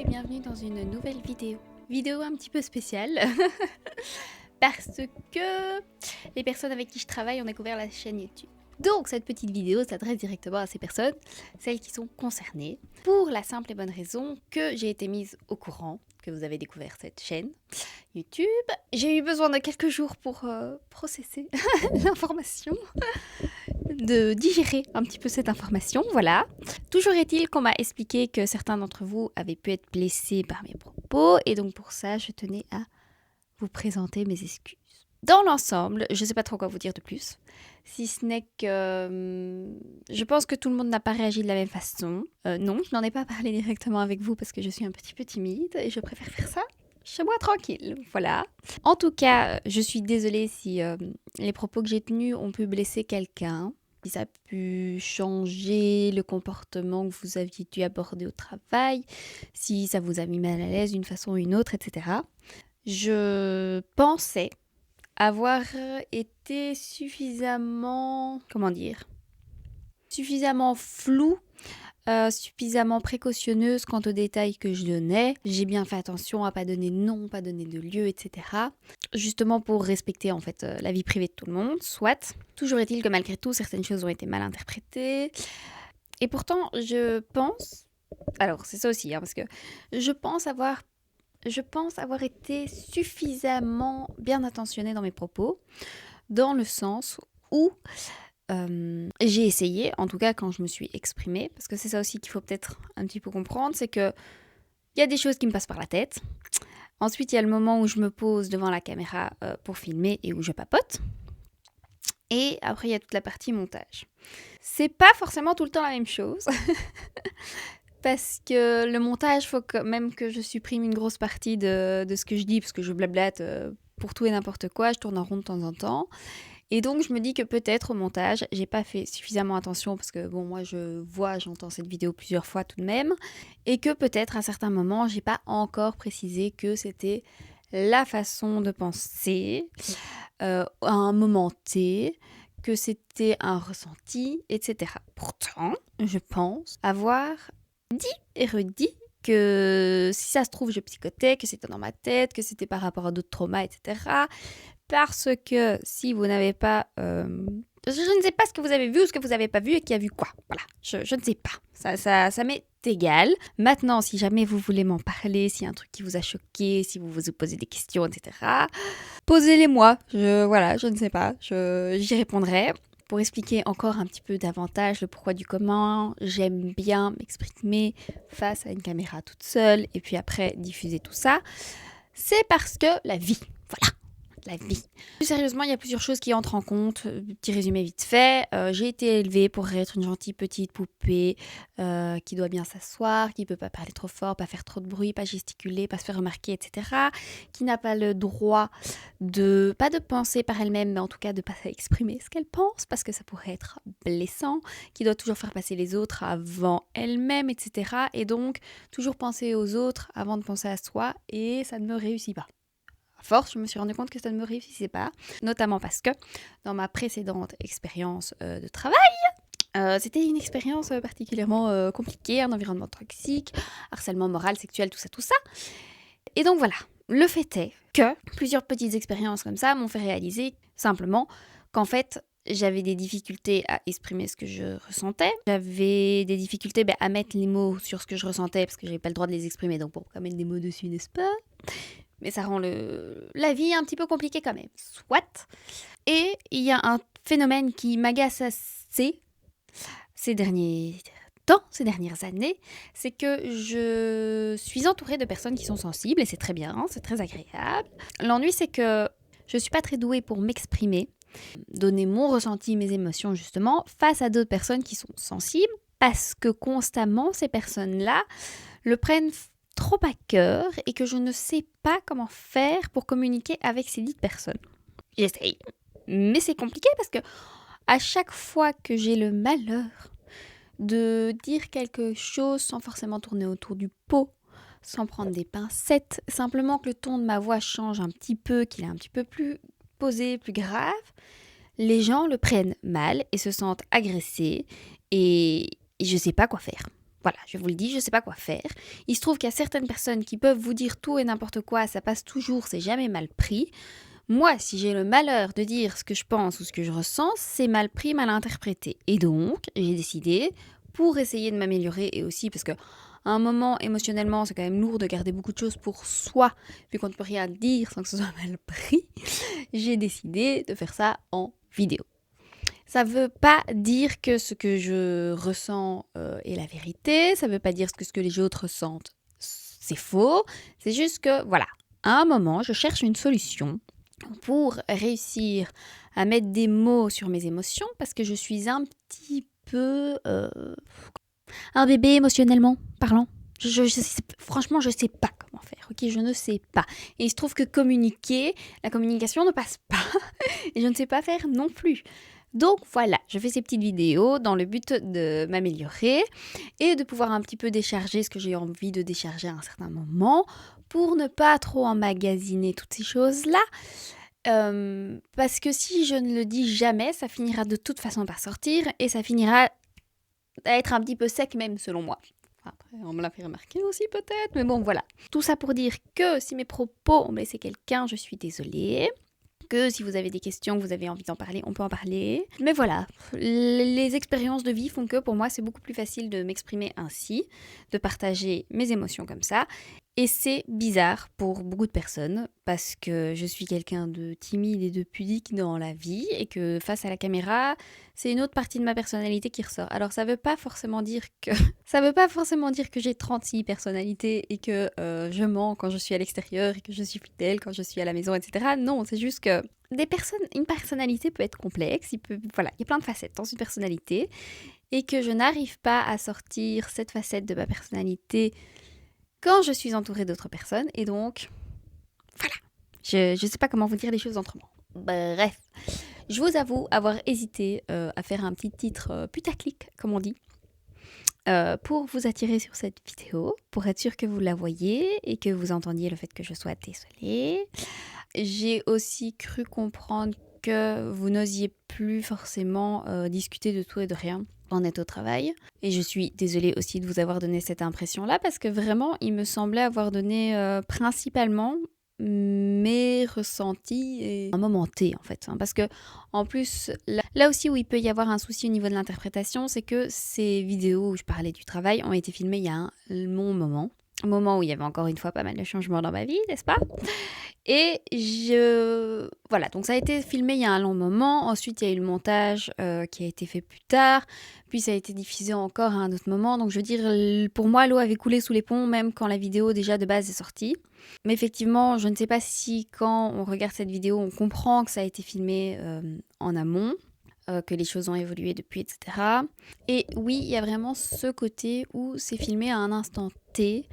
et bienvenue dans une nouvelle vidéo. Vidéo un petit peu spéciale parce que les personnes avec qui je travaille ont découvert la chaîne YouTube. Donc cette petite vidéo s'adresse directement à ces personnes, celles qui sont concernées, pour la simple et bonne raison que j'ai été mise au courant que vous avez découvert cette chaîne YouTube. J'ai eu besoin de quelques jours pour processer l'information, de digérer un petit peu cette information, voilà. Toujours est-il qu'on m'a expliqué que certains d'entre vous avaient pu être blessés par mes propos, et donc pour ça, je tenais à vous présenter mes excuses. Dans l'ensemble, je ne sais pas trop quoi vous dire de plus, si ce n'est que je pense que tout le monde n'a pas réagi de la même façon. Non, je n'en ai pas parlé directement avec vous parce que je suis un petit peu timide et je préfère faire ça chez moi tranquille, voilà. En tout cas, je suis désolée si les propos que j'ai tenus ont pu blesser quelqu'un. Si ça a pu changer le comportement que vous aviez dû aborder au travail, si ça vous a mis mal à l'aise d'une façon ou une autre, etc. Je pensais avoir été suffisamment, suffisamment floue, suffisamment précautionneuse quant aux détails que je donnais. J'ai bien fait attention à pas donner de nom, pas donner de lieu, etc. Justement pour respecter en fait la vie privée de tout le monde, soit. Toujours est-il que malgré tout, certaines choses ont été mal interprétées. Et pourtant, je pense... Alors, c'est ça aussi, parce que je pense avoir été suffisamment bien attentionnée dans mes propos, dans le sens où j'ai essayé, en tout cas quand je me suis exprimée, parce que c'est ça aussi qu'il faut peut-être un petit peu comprendre, c'est que il y a des choses qui me passent par la tête. Ensuite, il y a le moment où je me pose devant la caméra pour filmer et où je papote. Et après, il y a toute la partie montage. C'est pas forcément tout le temps la même chose. Parce que le montage, il faut quand même que je supprime une grosse partie de ce que je dis, parce que je blablate pour tout et n'importe quoi, je tourne en rond de temps en temps. Et donc, je me dis que peut-être au montage, j'ai pas fait suffisamment attention, parce que bon, moi, j'entends cette vidéo plusieurs fois tout de même, et que peut-être à certains moments, j'ai pas encore précisé que c'était la façon de penser à un moment T, que c'était un ressenti, etc. Pourtant, je pense avoir dit et redit que si ça se trouve, je psychotais, que c'était dans ma tête, que c'était par rapport à d'autres traumas, etc. Parce que si vous n'avez pas... je ne sais pas ce que vous avez vu ou ce que vous n'avez pas vu et qui a vu quoi. Voilà, je ne sais pas. Ça m'est égal. Maintenant, si jamais vous voulez m'en parler, s'il y a un truc qui vous a choqué, si vous vous posez des questions, etc., posez-les-moi. Je ne sais pas. J'y répondrai. Pour expliquer encore un petit peu davantage le pourquoi du comment, j'aime bien m'exprimer face à une caméra toute seule et puis après diffuser tout ça. C'est parce que la vie, voilà. La vie. Plus sérieusement, il y a plusieurs choses qui entrent en compte. Petit résumé vite fait. J'ai été élevée pour être une gentille petite poupée qui doit bien s'asseoir, qui peut pas parler trop fort, pas faire trop de bruit, pas gesticuler, pas se faire remarquer, etc. Qui n'a pas le droit pas de penser par elle-même, mais en tout cas de pas exprimer ce qu'elle pense, parce que ça pourrait être blessant. Qui doit toujours faire passer les autres avant elle-même, etc. Et donc, toujours penser aux autres avant de penser à soi, et ça ne me réussit pas. Force, je me suis rendu compte que ça ne me réussissait pas, notamment parce que dans ma précédente expérience de travail, c'était une expérience particulièrement compliquée, un environnement toxique, harcèlement moral, sexuel, tout ça. Et donc voilà, le fait est que plusieurs petites expériences comme ça m'ont fait réaliser simplement qu'en fait, j'avais des difficultés à exprimer ce que je ressentais. J'avais des difficultés à mettre les mots sur ce que je ressentais parce que j'avais pas le droit de les exprimer, donc bon, quand mettre des mots dessus, n'est-ce pas ? Mais ça rend la vie un petit peu compliquée quand même. Soit. Et il y a un phénomène qui m'agace assez ces dernières années, c'est que je suis entourée de personnes qui sont sensibles et c'est très bien, c'est très agréable. L'ennui, c'est que je suis pas très douée pour m'exprimer, donner mon ressenti, mes émotions justement, face à d'autres personnes qui sont sensibles, parce que constamment, ces personnes-là le prennent trop à cœur et que je ne sais pas comment faire pour communiquer avec ces dites personnes. J'essaye, mais c'est compliqué parce que à chaque fois que j'ai le malheur de dire quelque chose sans forcément tourner autour du pot, sans prendre des pincettes, simplement que le ton de ma voix change un petit peu, qu'il est un petit peu plus posé, plus grave, les gens le prennent mal et se sentent agressés et je sais pas quoi faire. Voilà, je vous le dis, je ne sais pas quoi faire. Il se trouve qu'il y a certaines personnes qui peuvent vous dire tout et n'importe quoi, ça passe toujours, c'est jamais mal pris. Moi, si j'ai le malheur de dire ce que je pense ou ce que je ressens, c'est mal pris, mal interprété. Et donc, j'ai décidé, pour essayer de m'améliorer et aussi parce que à un moment, émotionnellement, c'est quand même lourd de garder beaucoup de choses pour soi, vu qu'on ne peut rien dire sans que ce soit mal pris, j'ai décidé de faire ça en vidéo. Ça ne veut pas dire que ce que je ressens est la vérité, ça ne veut pas dire que ce que les autres ressentent, c'est faux. C'est juste que, voilà, à un moment, je cherche une solution pour réussir à mettre des mots sur mes émotions parce que je suis un petit peu un bébé émotionnellement parlant. Franchement, je ne sais pas comment faire, ok, je ne sais pas. Et il se trouve que la communication ne passe pas et je ne sais pas faire non plus. Donc voilà, je fais ces petites vidéos dans le but de m'améliorer et de pouvoir un petit peu décharger ce que j'ai envie de décharger à un certain moment pour ne pas trop emmagasiner toutes ces choses-là. Parce que si je ne le dis jamais, ça finira de toute façon par sortir et ça finira à être un petit peu sec même selon moi. Après, on me l'a fait remarquer aussi peut-être, mais bon voilà. Tout ça pour dire que si mes propos ont blessé quelqu'un, je suis désolée. Que si vous avez des questions, que vous avez envie d'en parler, on peut en parler. Mais voilà, les expériences de vie font que pour moi c'est beaucoup plus facile de m'exprimer ainsi, de partager mes émotions comme ça. Et c'est bizarre pour beaucoup de personnes parce que je suis quelqu'un de timide et de pudique dans la vie et que face à la caméra, c'est une autre partie de ma personnalité qui ressort. Alors ça veut pas forcément dire que j'ai 36 personnalités et que je mens quand je suis à l'extérieur et que je suis fidèle quand je suis à la maison, etc. Non, c'est juste que une personnalité peut être complexe, il y a plein de facettes dans une personnalité et que je n'arrive pas à sortir cette facette de ma personnalité quand je suis entourée d'autres personnes, et donc, voilà. Je ne sais pas comment vous dire les choses autrement. Bref, je vous avoue avoir hésité à faire un petit titre putaclic, comme on dit, pour vous attirer sur cette vidéo, pour être sûr que vous la voyez et que vous entendiez le fait que je sois désolée. J'ai aussi cru comprendre que vous n'osiez plus forcément discuter de tout et de rien. En est au travail. Et je suis désolée aussi de vous avoir donné cette impression-là parce que vraiment, il me semblait avoir donné principalement mes ressentis et un moment T en fait. Parce que en plus, là aussi où il peut y avoir un souci au niveau de l'interprétation, c'est que ces vidéos où je parlais du travail ont été filmées il y a un long moment. Un moment où il y avait encore une fois pas mal de changements dans ma vie, n'est-ce pas ? Et voilà, donc ça a été filmé il y a un long moment. Ensuite, il y a eu le montage qui a été fait plus tard. Puis ça a été diffusé encore à un autre moment. Donc je veux dire, pour moi, l'eau avait coulé sous les ponts, même quand la vidéo déjà de base est sortie. Mais effectivement, je ne sais pas si quand on regarde cette vidéo, on comprend que ça a été filmé en amont. Que les choses ont évolué depuis, etc. Et oui, il y a vraiment ce côté où c'est filmé à un instant T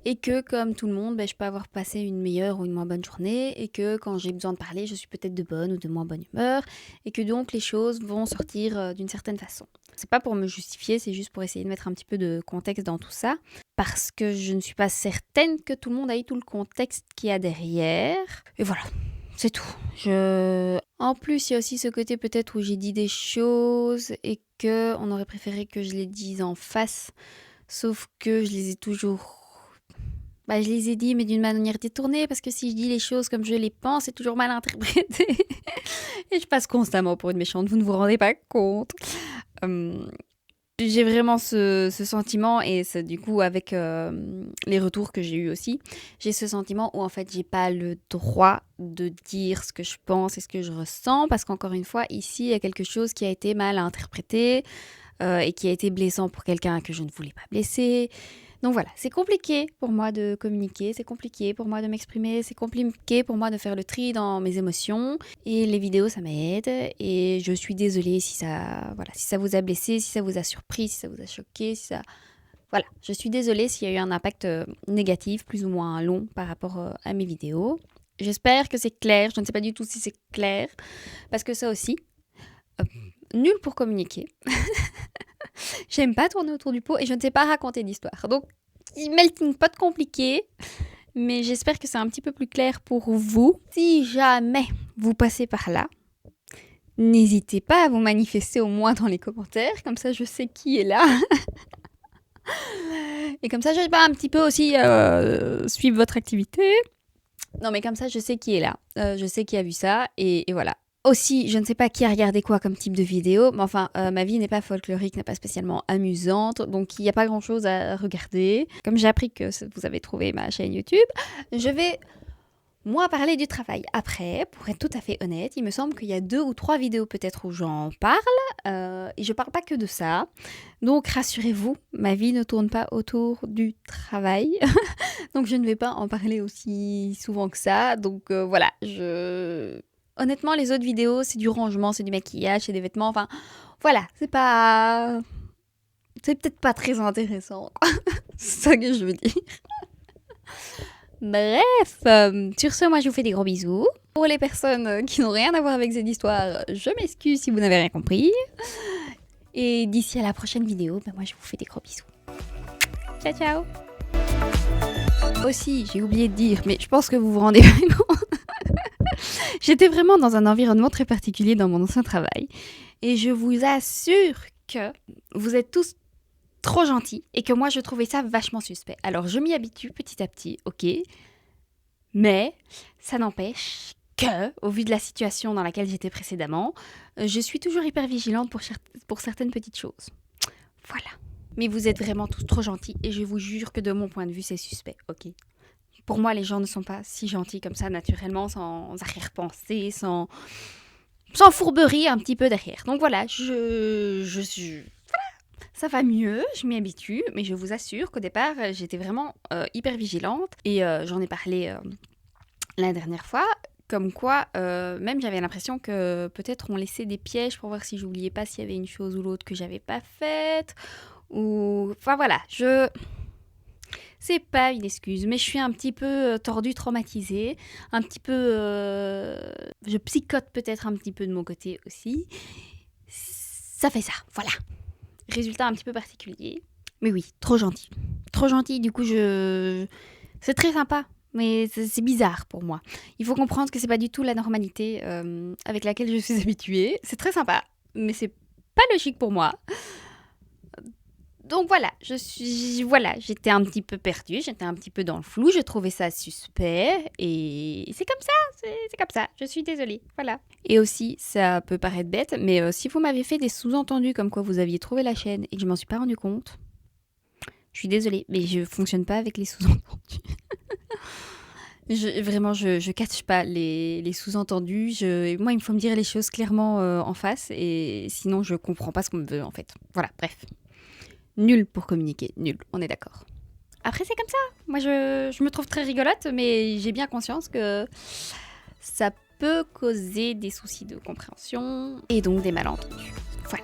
et que comme tout le monde, je peux avoir passé une meilleure ou une moins bonne journée et que quand j'ai besoin de parler, je suis peut-être de bonne ou de moins bonne humeur et que donc les choses vont sortir d'une certaine façon. C'est pas pour me justifier, c'est juste pour essayer de mettre un petit peu de contexte dans tout ça parce que je ne suis pas certaine que tout le monde ait tout le contexte qu'il y a derrière. Et voilà. C'est tout. En plus, il y a aussi ce côté peut-être où j'ai dit des choses et que on aurait préféré que je les dise en face. Sauf que je les ai toujours... je les ai dit, mais d'une manière détournée, parce que si je dis les choses comme je les pense, c'est toujours mal interprété. Et je passe constamment pour une méchante, vous ne vous rendez pas compte. J'ai vraiment ce sentiment et du coup avec les retours que j'ai eus aussi, j'ai ce sentiment où en fait j'ai pas le droit de dire ce que je pense et ce que je ressens parce qu'encore une fois ici il y a quelque chose qui a été mal interprété et qui a été blessant pour quelqu'un que je ne voulais pas blesser. Donc voilà, c'est compliqué pour moi de communiquer, c'est compliqué pour moi de m'exprimer, c'est compliqué pour moi de faire le tri dans mes émotions. Et les vidéos, ça m'aide. Et je suis désolée si ça vous a blessé, si ça vous a surpris, si ça vous a choqué, Voilà, je suis désolée s'il y a eu un impact négatif, plus ou moins long par rapport à mes vidéos. J'espère que c'est clair, je ne sais pas du tout si c'est clair, parce que ça aussi, nul pour communiquer. J'aime pas tourner autour du pot et je ne sais pas raconter d'histoire. Donc, melting pot compliqué, mais j'espère que c'est un petit peu plus clair pour vous. Si jamais vous passez par là, n'hésitez pas à vous manifester au moins dans les commentaires, comme ça je sais qui est là. Et comme ça, je vais pas un petit peu aussi suivre votre activité. Non, mais comme ça, je sais qui est là. Je sais qui a vu ça. Et voilà. Aussi, je ne sais pas qui a regardé quoi comme type de vidéo, mais enfin, ma vie n'est pas folklorique, n'est pas spécialement amusante, donc il n'y a pas grand-chose à regarder. Comme j'ai appris que vous avez trouvé ma chaîne YouTube, je vais, moi, parler du travail. Après, pour être tout à fait honnête, il me semble qu'il y a 2 ou 3 vidéos peut-être où j'en parle, et je parle pas que de ça. Donc, rassurez-vous, ma vie ne tourne pas autour du travail, donc je ne vais pas en parler aussi souvent que ça. Donc voilà, honnêtement, les autres vidéos, c'est du rangement, c'est du maquillage, c'est des vêtements, enfin, voilà, c'est peut-être pas très intéressant, quoi. C'est ça que je veux dire. Bref, sur ce, moi, je vous fais des gros bisous. Pour les personnes qui n'ont rien à voir avec cette histoire, je m'excuse si vous n'avez rien compris. Et d'ici à la prochaine vidéo, moi, je vous fais des gros bisous. Ciao, ciao. Aussi, j'ai oublié de dire, mais je pense que vous vous rendez pas compte. J'étais vraiment dans un environnement très particulier dans mon ancien travail. Et je vous assure que vous êtes tous trop gentils et que moi, je trouvais ça vachement suspect. Alors, je m'y habitue petit à petit, ok. Mais ça n'empêche que, au vu de la situation dans laquelle j'étais précédemment, je suis toujours hyper vigilante pour certaines petites choses. Voilà. Mais vous êtes vraiment tous trop gentils et je vous jure que de mon point de vue, c'est suspect, ok. Pour moi, les gens ne sont pas si gentils comme ça, naturellement, sans arrière-pensée, sans fourberie un petit peu derrière. Donc voilà, je suis... Voilà, ça va mieux, je m'y habitue, mais je vous assure qu'au départ, j'étais vraiment hyper vigilante. Et j'en ai parlé la dernière fois, comme quoi, même j'avais l'impression que peut-être on laissait des pièges pour voir si j'oubliais pas s'il y avait une chose ou l'autre que j'avais pas faite. Ou... Enfin voilà, c'est pas une excuse, mais je suis un petit peu tordue, traumatisée, un petit peu... je psychote peut-être un petit peu de mon côté aussi. Ça fait ça, voilà. Résultat un petit peu particulier. Mais oui, trop gentil. Trop gentil, du coup, c'est très sympa, mais c'est bizarre pour moi. Il faut comprendre que c'est pas du tout la normalité avec laquelle je suis habituée. C'est très sympa, mais c'est pas logique pour moi. Donc voilà, j'étais un petit peu perdue, j'étais un petit peu dans le flou, je trouvais ça suspect et c'est comme ça, c'est comme ça, je suis désolée, voilà. Et aussi, ça peut paraître bête, mais si vous m'avez fait des sous-entendus comme quoi vous aviez trouvé la chaîne et que je m'en suis pas rendu compte, je suis désolée, mais je fonctionne pas avec les sous-entendus. Vraiment, je catch pas les sous-entendus, moi il me faut me dire les choses clairement en face et sinon je comprends pas ce qu'on me veut en fait. Voilà, bref. Nul pour communiquer, nul, on est d'accord. Après, c'est comme ça. Moi, je me trouve très rigolote, mais j'ai bien conscience que ça peut causer des soucis de compréhension et donc des malentendus. Voilà.